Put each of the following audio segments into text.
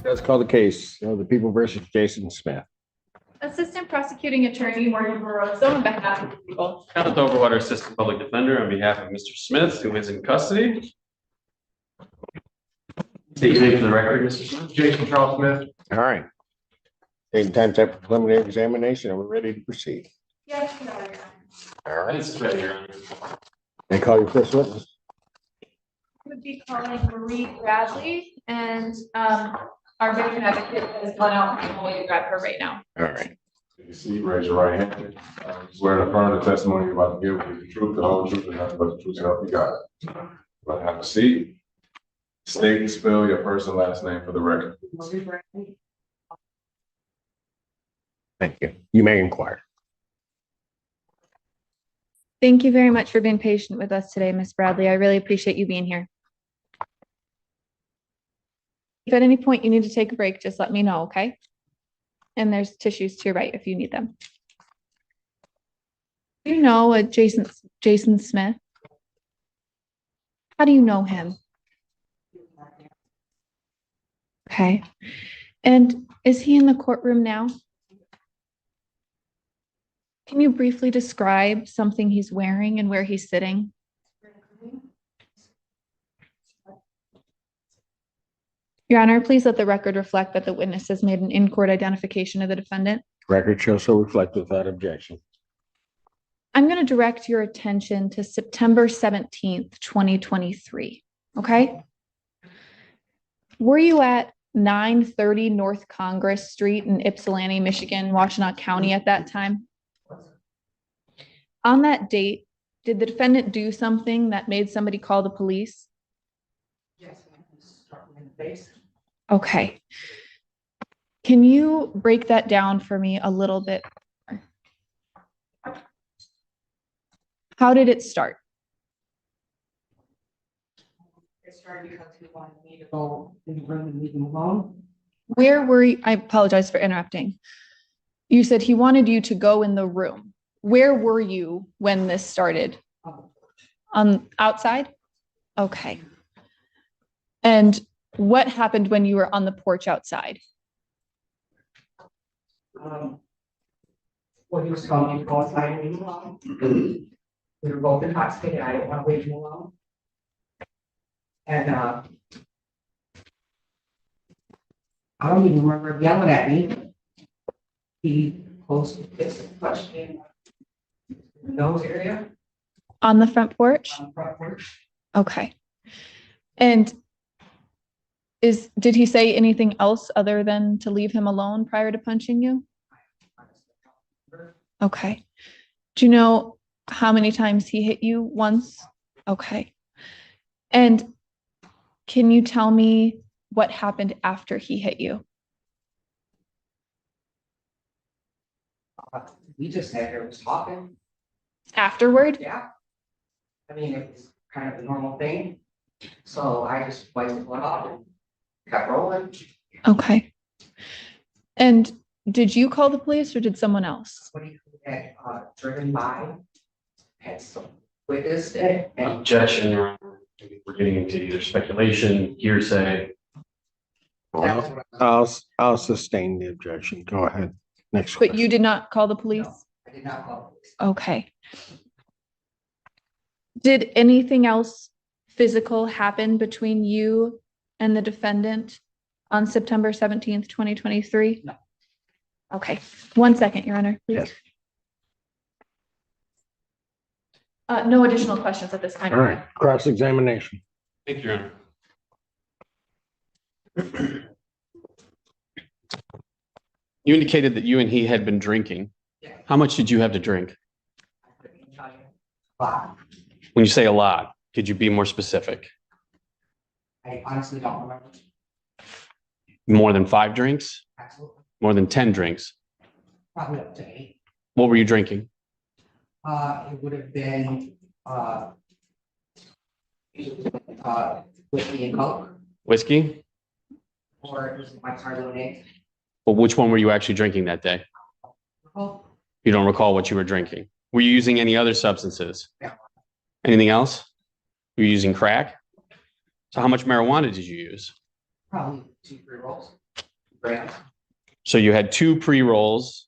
Let's call the case of the people versus Jason Smith. Assistant Prosecuting Attorney Morgan Barroso on behalf of the people. Kenneth Overwater, Assistant Public Defender, on behalf of Mr. Smith, who is in custody. State your name for the record, Mr. Smith. Jason Charles Smith. All right. Taking time to have a preliminary examination. Are we ready to proceed? Yes, Your Honor. All right. It's ready, Your Honor. And call your first witness. Would be calling Marie Bradley, and our victim advocate has gone out and I'm going to grab her right now. All right. Take a seat, raise your right hand. Swear to affirm the testimony you're about to give will be the truth, the whole truth, and nothing but the truth, so help you God. But have a seat. State and spell your first and last name for the record. Thank you. You may inquire. Thank you very much for being patient with us today, Ms. Bradley. I really appreciate you being here. If at any point you need to take a break, just let me know, okay? And there's tissues to your right if you need them. Do you know a Jason Smith? How do you know him? Okay. And is he in the courtroom now? Can you briefly describe something he's wearing and where he's sitting? Your Honor, please let the record reflect that the witness has made an in-court identification of the defendant. Record shows so reflect without objection. I'm going to direct your attention to September 17th, 2023. Okay? Were you at 930 North Congress Street in Ypsilanti, Michigan, Washtenaw County at that time? On that date, did the defendant do something that made somebody call the police? Yes, struck me in the face. Okay. Can you break that down for me a little bit? How did it start? It started because he wanted me to go in the room and leave him alone. Where were you? I apologize for interrupting. You said he wanted you to go in the room. Where were you when this started? Outside? Okay. And what happened when you were on the porch outside? Well, he was telling me to go outside and leave him alone. We were both intoxicated. I didn't want to leave him alone. And I don't even remember him yelling at me. He closed his fist and touched me in the nose area On the front porch? on the front porch. Okay. And did he say anything else other than to leave him alone prior to punching you? Okay. Do you know how many times he hit you? Once? Okay. And can you tell me what happened after he hit you? We just sat there, was talking. Afterward? Yeah. I mean, it was kind of a normal thing. So I just wiped it off and kept rolling. Okay. And did you call the police or did someone else? Somebody who had driven by had some witnessed it and Objection, Your Honor. We're getting into either speculation, hearsay. Well, I'll sustain the objection. Go ahead. Next. But you did not call the police? No, I did not call the police. Okay. Did anything else physical happen between you and the defendant on September 17th, 2023? No. Okay, 1 second, Your Honor, please. Yes. No additional questions at this time. All right. Cross-examination. Thank you, Your Honor. You indicated that you and he had been drinking. Yeah. How much did you have to drink? I couldn't tell you. Wow. When you say a lot, could you be more specific? I honestly don't remember. More than 5 drinks? Absolutely. More than 10 drinks? Probably up to 8. What were you drinking? It would have been whiskey and coke, Whiskey? or it was my car lemonade. Well, which one were you actually drinking that day? Oh, You don't recall what you were drinking. Were you using any other substances? No. Anything else? Were you using crack? So how much marijuana did you use? probably 2-3 rolls. grams. So you had 2 pre-rolls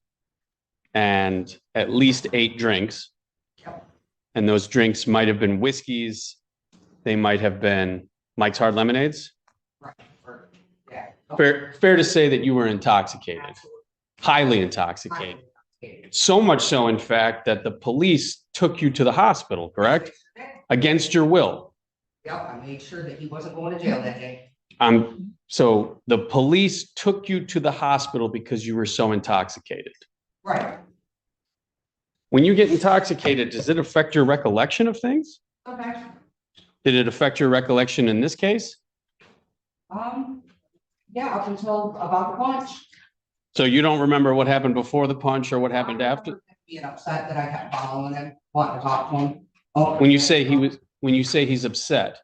and at least 8 drinks. Yep. And those drinks might have been whiskeys. They might have been Mike's Hard Lemonades. Right. Yeah. Fair to say that you were intoxicated, Absolutely. highly intoxicated. Okay. So much so, in fact, that the police took you to the hospital, correct? Against your will. Yep, I made sure that he wasn't going to jail that day. So the police took you to the hospital because you were so intoxicated. Right. When you get intoxicated, does it affect your recollection of things? Okay. Did it affect your recollection in this case? Yeah, up until about the punch. So you don't remember what happened before the punch or what happened after? Being upset that I kept following him, wanting to talk to him. Oh, When you say he's upset,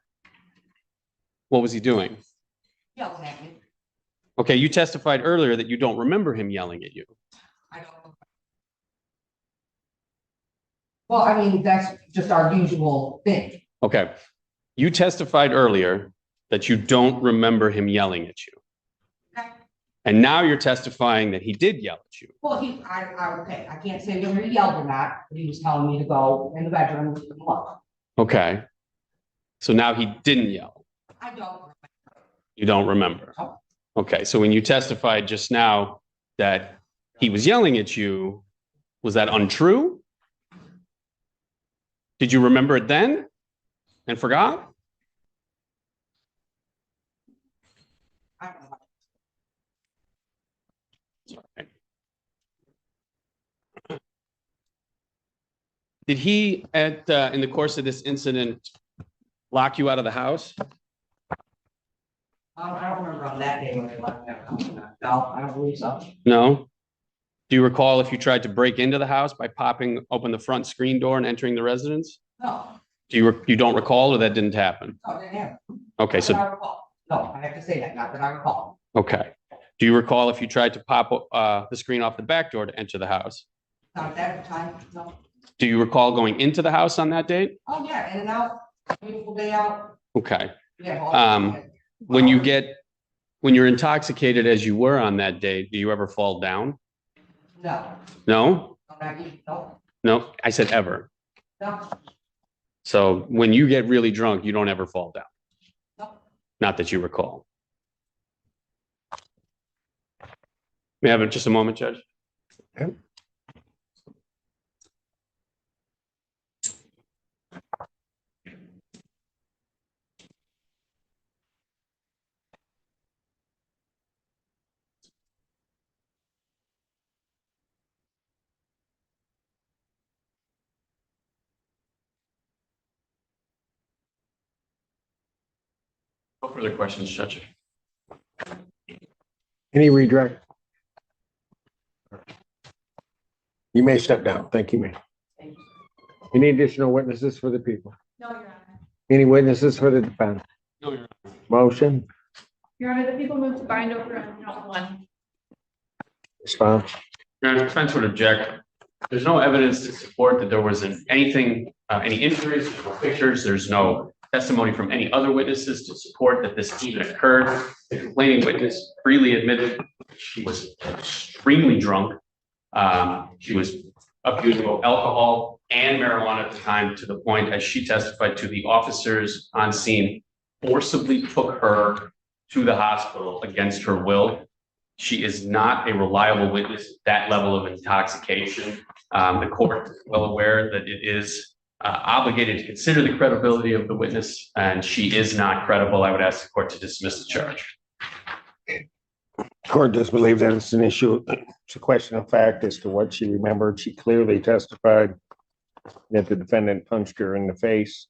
what was he doing? yelling at me. Okay, you testified earlier that you don't remember him yelling at you. I don't. Well, I mean, that's just our usual thing. Okay. You testified earlier that you don't remember him yelling at you. Okay. And now you're testifying that he did yell at you. Well, okay, I can't say whether he yelled or not, but he was telling me to go in the bedroom and leave him alone. Okay. So now he didn't yell. I don't. You don't remember. No. Okay. So when you testified just now that he was yelling at you, was that untrue? Did you remember it then and forgot? I don't know. Did he, in the course of this incident, lock you out of the house? I don't remember on that day when they left that. No, I don't believe so. No? Do you recall if you tried to break into the house by popping open the front screen door and entering the residence? No, You don't recall, or that didn't happen? no, it didn't happen. Okay, Not that so, I recall. No, I have to say that, not that I recall. okay. Do you recall if you tried to pop the screen off the back door to enter the house? Not at that time, no. Do you recall going into the house on that date? Oh, yeah, in and out, beautiful day out. Okay. Yeah. When you're intoxicated as you were on that day, do you ever fall down? No, No? no, No, I said ever. no, So when you get really drunk, you don't ever fall down. no. Not that you recall. May I have just a moment, Judge? Okay. No further questions, Judge. Any redirect? You may step down. Thank you, ma'am. Thank you. Any additional witnesses for the people? No, Your Honor. Any witnesses for the defense? No, Your Honor. Motion, Your Honor, the people move to bind over on count 1. response. Your Honor, defense would object. There's no evidence to support that there was anything, any injuries, there's no pictures, there's no testimony from any other witnesses to support that this even occurred. The complaining witness freely admitted she was extremely drunk. She was abusing both alcohol and marijuana at the time, to the point, as she testified to, the officers on scene forcibly took her to the hospital against her will. She is not a reliable witness at that level of intoxication. The court is well aware that it is obligated to consider the credibility of the witness, and she is not credible. I would ask the court to dismiss the charge. Court does believe that it's an issue. It's a question of fact as to what she remembered. She clearly testified that the defendant punched her in the face,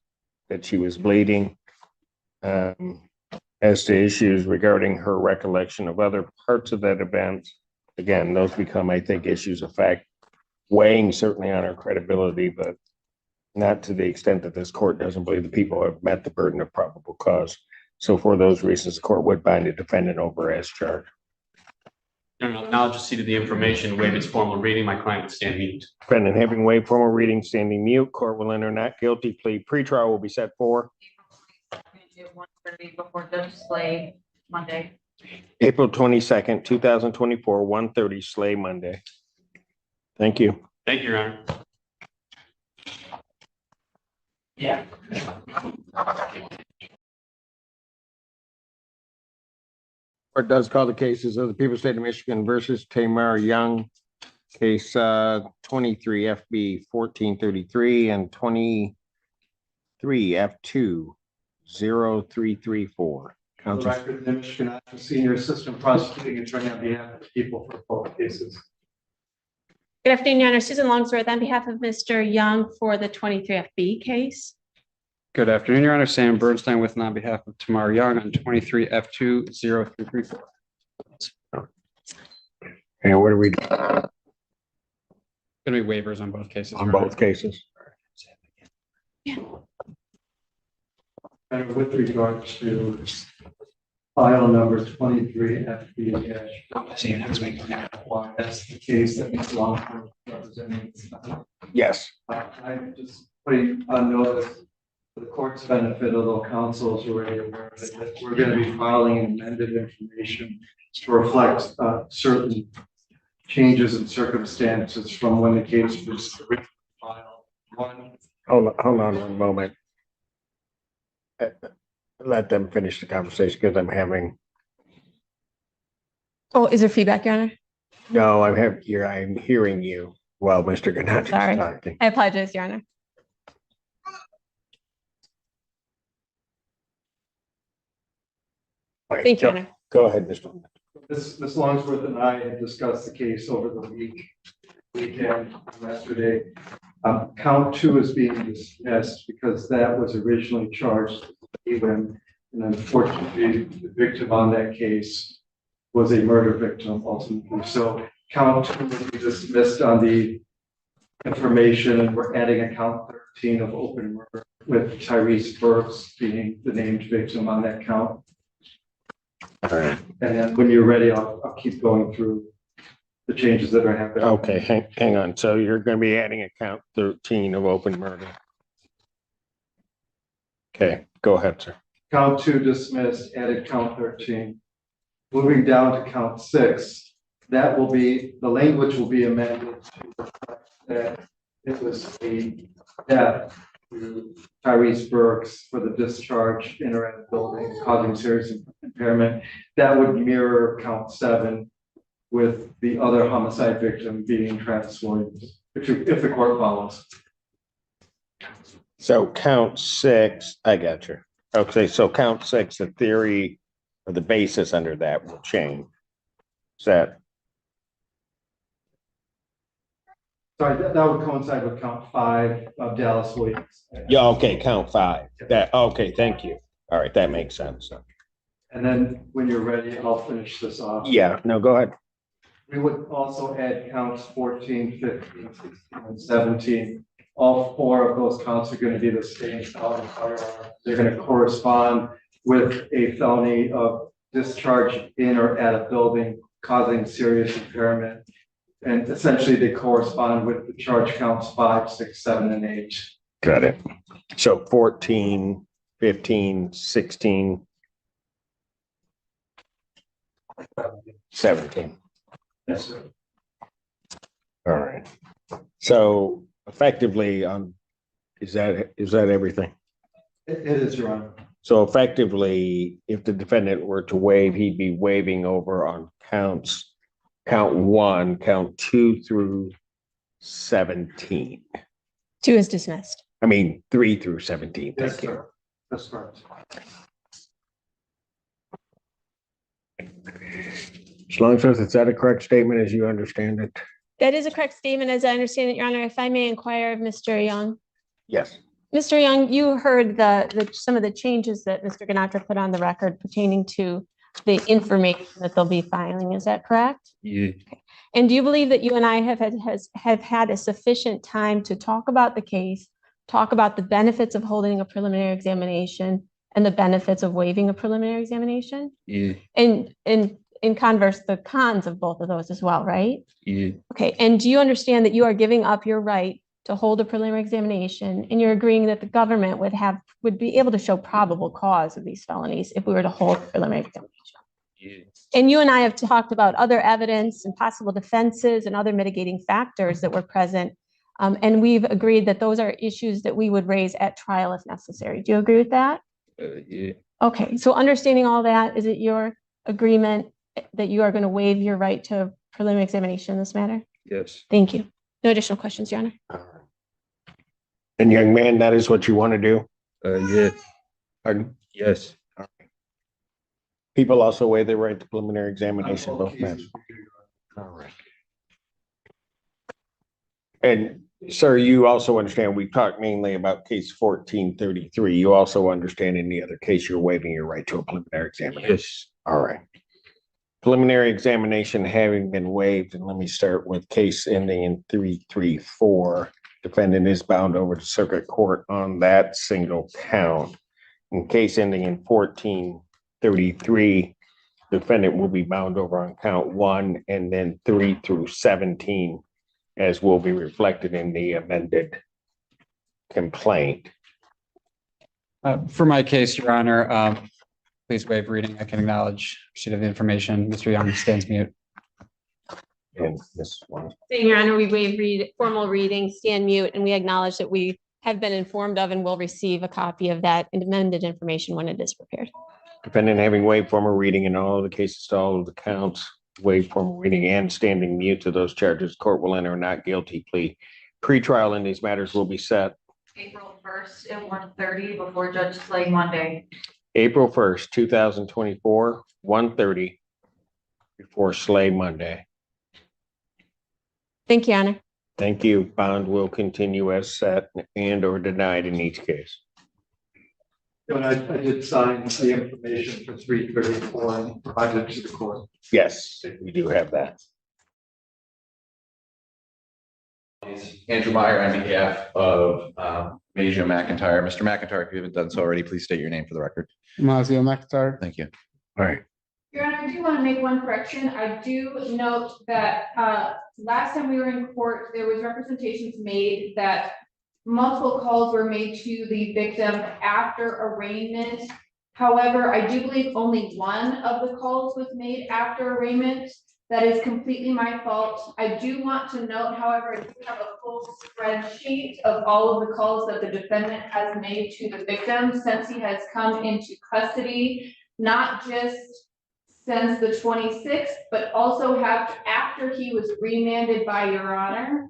that she was bleeding. As to issues regarding her recollection of other parts of that event, again, those become, I think, issues of fact, weighing certainly on her credibility, but not to the extent that this court doesn't believe the people have met the burden of probable cause. So for those reasons, the court would bind the defendant over as charged. Now just see to the information, waive its formal reading. My client would stand mute. Defendant having waived formal reading, standing mute, court will enter not guilty plea. Pretrial will be set for 1:30 before Judge Slade, Monday. April 22nd, 2024, 1:30, Slay Monday. Thank you. Thank you, Your Honor. Yeah. Court does call the cases of the People State of Michigan versus Tamar Young, case 23 FB 1433 and 23 F2 0334. For the Counsel, record, the Michigan Senior Assistant Prosecuting Attorney on behalf of the people for both cases. Good afternoon, Your Honor. Susan Longsworth on behalf of Mr. Young for the 23FB case. Good afternoon, Your Honor. Sam Bernstein with and on behalf of Tamar Young on 23 F2 0334. and what are we Going to be waivers on both cases. on Your Honor. both cases? And with regard to file number 23 FB. I'll see you next week. That's the case that Ms. Longford representing. Yes. I'm just putting on notice for the court's benefit, although counsel is already aware of it, that we're going to be filing amended information to reflect certain changes in circumstances from when the case was originally filed. One, Hold on one moment. Let them finish the conversation because I'm having, Oh, is there feedback, Your Honor? no, I'm hearing you while Mr. Ganati is Sorry. talking. I apologize, Your Honor. Thank you, Your Honor. Go ahead, Mr. Ms. Longsworth and I had discussed the case over the weekend, yesterday. Count 2 is being dismissed because that was originally charged with and unfortunately, the victim on that case was a murder victim ultimately. So count 2 will be dismissed on the information, and we're adding a count 13 of open murder with Tyrese Burks being the named victim on that count. All right. And then when you're ready, I'll keep going through the changes that are happening. Okay, hang on. So you're going to be adding a count 13 of open murder. Okay, go ahead, sir. Count 2 dismissed, added count 13. Moving down to count 6, that will be, the language will be amended to reflect that it was a death to Tyrese Burks for the discharge in or out of building causing serious impairment. That would mirror count 7 with the other homicide victim being Travis Williams, if the court follows. So count 6, I got you. Okay, so count 6, the theory or the basis under that will change. Is that, Sorry, that would coincide with count 5 of Dallas Williams. yeah, okay, count 5. That, okay, thank you. All right, that makes sense. And then when you're ready, I'll finish this off. Yeah, no, go ahead. We would also add counts 14, 15, 16, and 17. All 4 of those counts are going to be the same felony firearm. They're going to correspond with a felony of discharge in or at a building causing serious impairment. And essentially they correspond with the charge counts 5, 6, 7, and 8. Got it. So 14, 15, 16, 17. Yes, sir. All right. So effectively, is that everything? It is, Your Honor. So effectively, if the defendant were to waive, he'd be waiving over on count 1, count 2 through 17. 2 is dismissed. I mean, 3 through 17. Yes, Thank you. sir. That's correct. Longsworth, is that a correct statement as you understand it? That is a correct statement, as I understand it, Your Honor. If I may inquire of Mr. Young. Yes. Mr. Young, you heard some of the changes that Mr. Ganatra put on the record pertaining to the information that they'll be filing. Is that correct? Yeah. And do you believe that you and I have had a sufficient time to talk about the case, talk about the benefits of holding a preliminary examination and the benefits of waiving a preliminary examination? Yeah. And in converse, the cons of both of those as well, right? Yeah. Okay, and do you understand that you are giving up your right to hold a preliminary examination, and you're agreeing that the government would be able to show probable cause of these felonies if we were to hold a preliminary examination? And you and I have talked about other evidence and possible defenses and other mitigating factors that were present. And we've agreed that those are issues that we would raise at trial if necessary. Do you agree with that? Yeah. Okay, so understanding all that, is it your agreement that you are going to waive your right to preliminary examination in this matter? Yes. Thank you. No additional questions, Your Honor. And young man, that is what you want to do? Yes. Pardon? Yes. People also waive their right to preliminary examination, both matters. All right. And sir, you also understand, we talked mainly about case 1433. You also understand in the other case, you're waiving your right to a preliminary examination. Yes. All right. Preliminary examination having been waived, and let me start with case ending in 334. Defendant is bound over to circuit court on that single count. In case ending in 1433, defendant will be bound over on count 1 and then 3 through 17, as will be reflected in the amended complaint. For my case, Your Honor, please waive reading. I can acknowledge receipt of the information. Mr. Young stands mute. And this one, Your Honor, we waive formal reading, stand mute, and we acknowledge that we have been informed of and will receive a copy of that amended information when it is prepared. defendant having waived formal reading in all of the cases to all of the counts, waived formal reading and standing mute to those charges, court will enter a not guilty plea. Pre-trial in these matters will be set April 1st at 1:30 before Judge Slay Monday. April 1st, 2024, 1:30 before Slay Monday. Thank you, Your Honor. Thank you. Bond will continue as set and or denied in each case. And I did sign the information for 334 and provided it to the court. Yes, we do have that. Andrew Meyer on behalf of Major McIntyre. Mr. McIntyre, if you haven't done so already, please state your name for the record. Mazio McIntyre. Thank you. All right. Your Honor, I do want to make one correction. I do note that last time we were in court, there was representations made that multiple calls were made to the victim after arraignment. However, I do believe only one of the calls was made after arraignment. That is completely my fault. I do want to note, however, I do have a full spreadsheet of all of the calls that the defendant has made to the victim since he has come into custody, not just since the 26th, but also after he was remanded by Your Honor,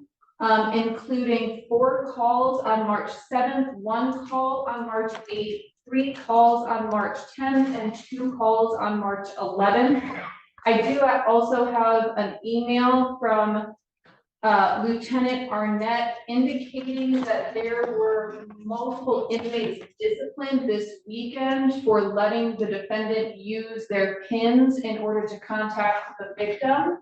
including 4 calls on March 7th, 1 call on March 8th, 3 calls on March 10th, and 2 calls on March 11th. I do also have an email from Lieutenant Arnett indicating that there were multiple inmates disciplined this weekend for letting the defendant use their PINs in order to contact the victim.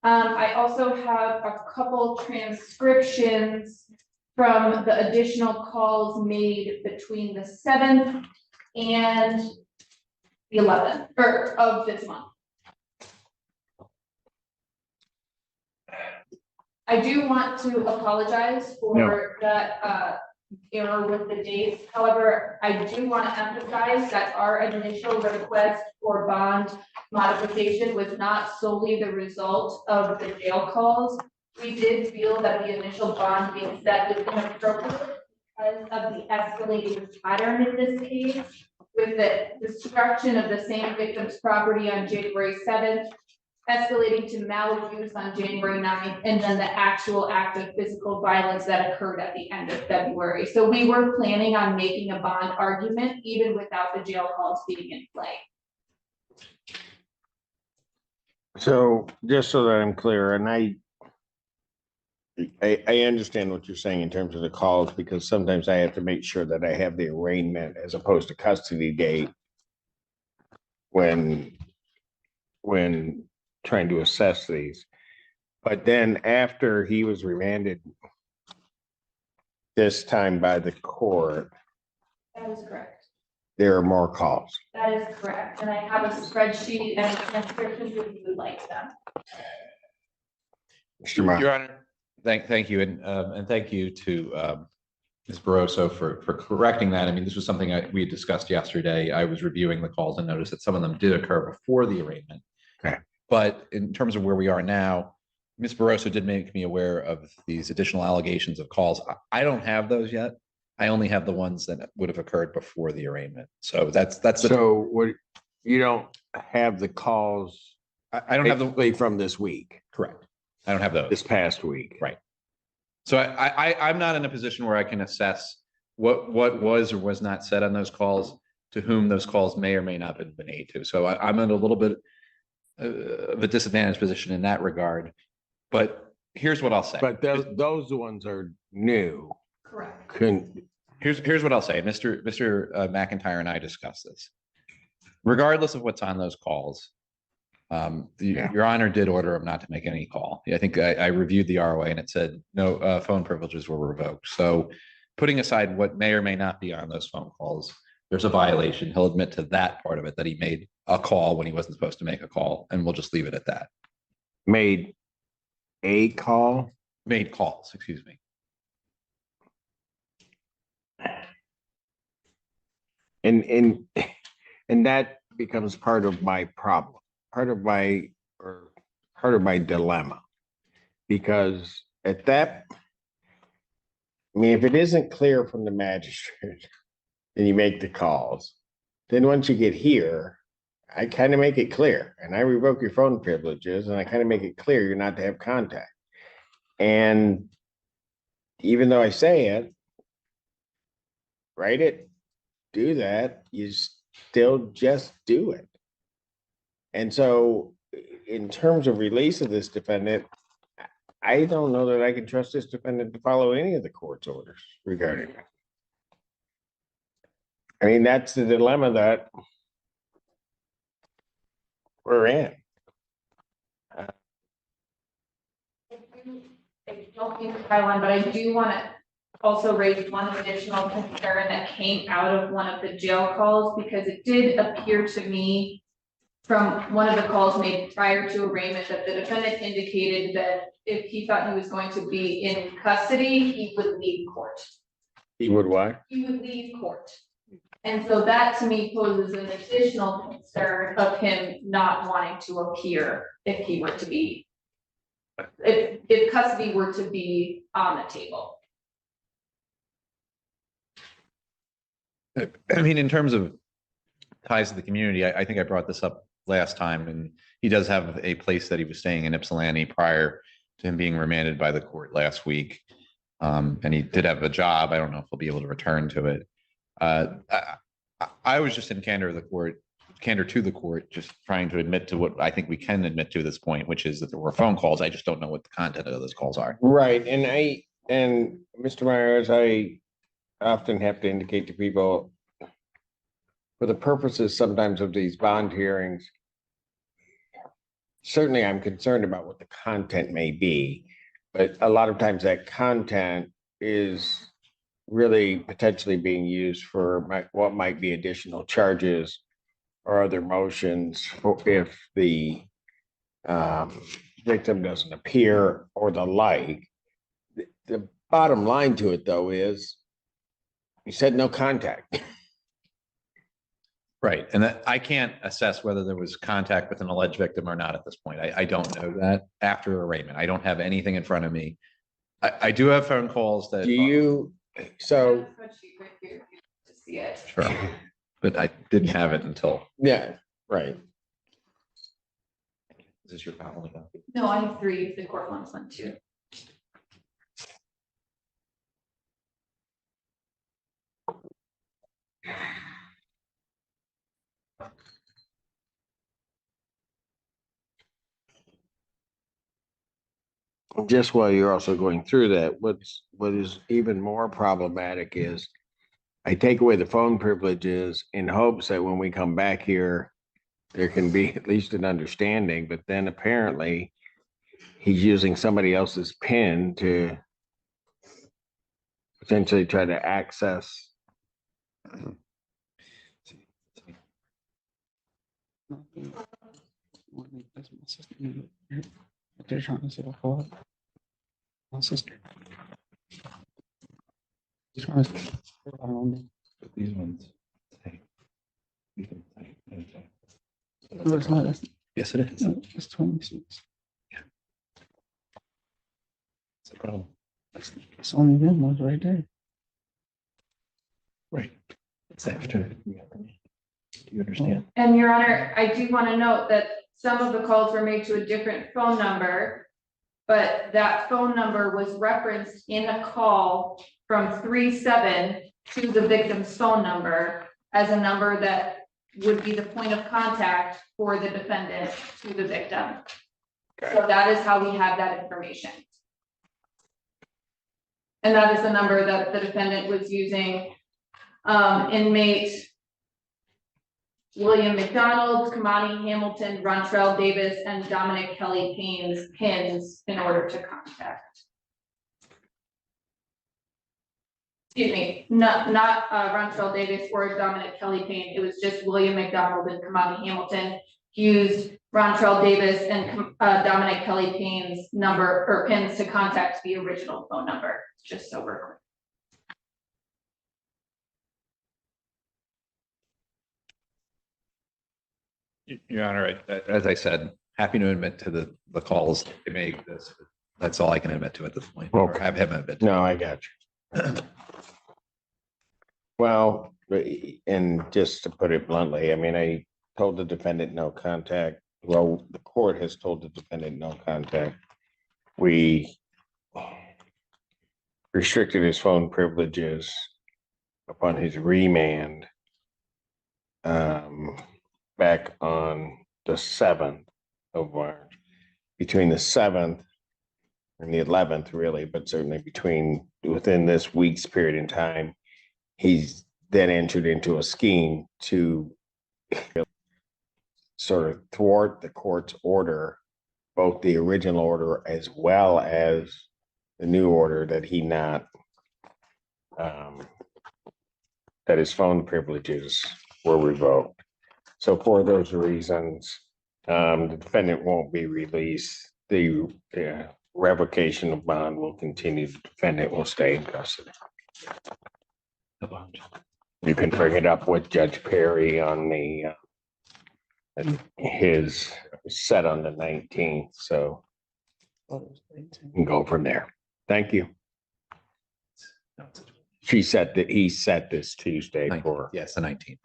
I also have a couple transcriptions from the additional calls made between the 7th and the 11th of this month. I do want to apologize for that error with the dates. However, I do want to emphasize that our initial request for bond modification was not solely the result of the jail calls. We did feel that the initial bond being set was inappropriate because of the escalating pattern in this case, with the destruction of the same victim's property on January 7th, escalating to malabuse on January 9th, and then the actual act of physical violence that occurred at the end of February. So we were planning on making a bond argument even without the jail calls being in play. So just so that I'm clear, and I understand what you're saying in terms of the calls, because sometimes I have to make sure that I have the arraignment as opposed to custody date when trying to assess these. But then after he was remanded this time by the court, That is correct. there are more calls. That is correct. And I have a spreadsheet and transcriptions if you would like them. Mr. Meyer. Your Honor, thank you, and thank you to Ms. Barroso for correcting that. I mean, this was something we had discussed yesterday. I was reviewing the calls and noticed that some of them did occur before the arraignment. Okay. But in terms of where we are now, Ms. Barroso did make me aware of these additional allegations of calls. I don't have those yet. I only have the ones that would have occurred before the arraignment. So that's the, So what, you don't have the calls I don't have the, basically from this week, correct. I don't have those. this past week. Right. So I'm not in a position where I can assess what was or was not said on those calls, to whom those calls may or may not have been made to. So I'm in a little bit of a disadvantaged position in that regard. But here's what I'll say. But those ones are new. Correct. Here's what I'll say. Mr. McIntyre and I discussed this. Regardless of what's on those calls, Your Honor did order him not to make any call. I think I reviewed the ROA and it said no phone privileges were revoked. So putting aside what may or may not be on those phone calls, there's a violation. He'll admit to that part of it, that he made a call when he wasn't supposed to make a call, and we'll just leave it at that. Made a call? Made calls, excuse me. And that becomes part of my problem, part of my dilemma. Because at that, I mean, if it isn't clear from the magistrate and you make the calls, then once you get here, I kind of make it clear and I revoke your phone privileges and I kind of make it clear you're not to have contact. And even though I say it, write it, do that, you still just do it. And so in terms of release of this defendant, I don't know that I can trust this defendant to follow any of the court's orders regarding it. I mean, that's the dilemma that we're in. I don't think I won, but I do want to also raise one additional concern that came out of one of the jail calls, because it did appear to me from one of the calls made prior to arraignment that the defendant indicated that if he thought he was going to be in custody, he would leave court. He would what? He would leave court. And so that to me poses an additional concern of him not wanting to appear if he were to be, if custody were to be on the table. I mean, in terms of ties to the community, I think I brought this up last time, and he does have a place that he was staying in Ypsilanti prior to him being remanded by the court last week. And he did have a job. I don't know if he'll be able to return to it. I was just in candor to the court, just trying to admit to what I think we can admit to at this point, which is that there were phone calls. I just don't know what the content of those calls are. Right. And Mr. Myers, I often have to indicate to people, for the purposes sometimes of these bond hearings, certainly I'm concerned about what the content may be, but a lot of times that content is really potentially being used for what might be additional charges or other motions if the victim doesn't appear or the like. The bottom line to it, though, is you said no contact. Right. And that I can't assess whether there was contact with an alleged victim or not at this point. I don't know that after arraignment. I don't have anything in front of me. I do have phone calls that. Do you, so, Spreadsheet right here to see it. Sure. But I didn't have it until. yeah, right. Is this your only copy? No, I have 3 if the court wants one too. Just while you're also going through that, what is even more problematic is I take away the phone privileges in hopes that when we come back here, there can be at least an understanding, but then apparently he's using somebody else's PIN to potentially try to access. They're trying to say, my sister. These ones. Yes, it is. It's 26. It's a problem. It's only them ones right there. Right. It's after. Do you understand? And Your Honor, I do want to note that some of the calls were made to a different phone number, but that phone number was referenced in a call from 3-7 to the victim's phone number as a number that would be the point of contact for the defendant to the victim. So that is how we have that information. And that is the number that the defendant was using. Inmate William McDonald, Kamani Hamilton, Rontrell Davis, and Dominic Kelly Payne's pins in order to contact. Excuse me, not Rontrell Davis or Dominic Kelly Payne. It was just William McDonald and Kamani Hamilton. He used Rontrell Davis and Dominic Kelly Payne's number or pins to contact the original phone number, just so we're clear. Your Honor, as I said, happy to admit to the calls they make this. That's all I can admit to at this point, or have him admit to. No, I got you. Well, and just to put it bluntly, I mean, I told the defendant no contact. Well, the court has told the defendant no contact. We restricted his phone privileges upon his remand back on the 7th of March, between the 7th and the 11th, really, but certainly within this week's period in time, he's then entered into a scheme to sort of thwart the court's order, both the original order as well as the new order that he not, that his phone privileges were revoked. So for those reasons, the defendant won't be released. The revocation of bond will continue. The defendant will stay in custody. You can bring it up with Judge Perry on his set on the 19th, so we can go from there. Thank you. He set this Tuesday for Yes, the 19th.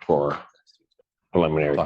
preliminary.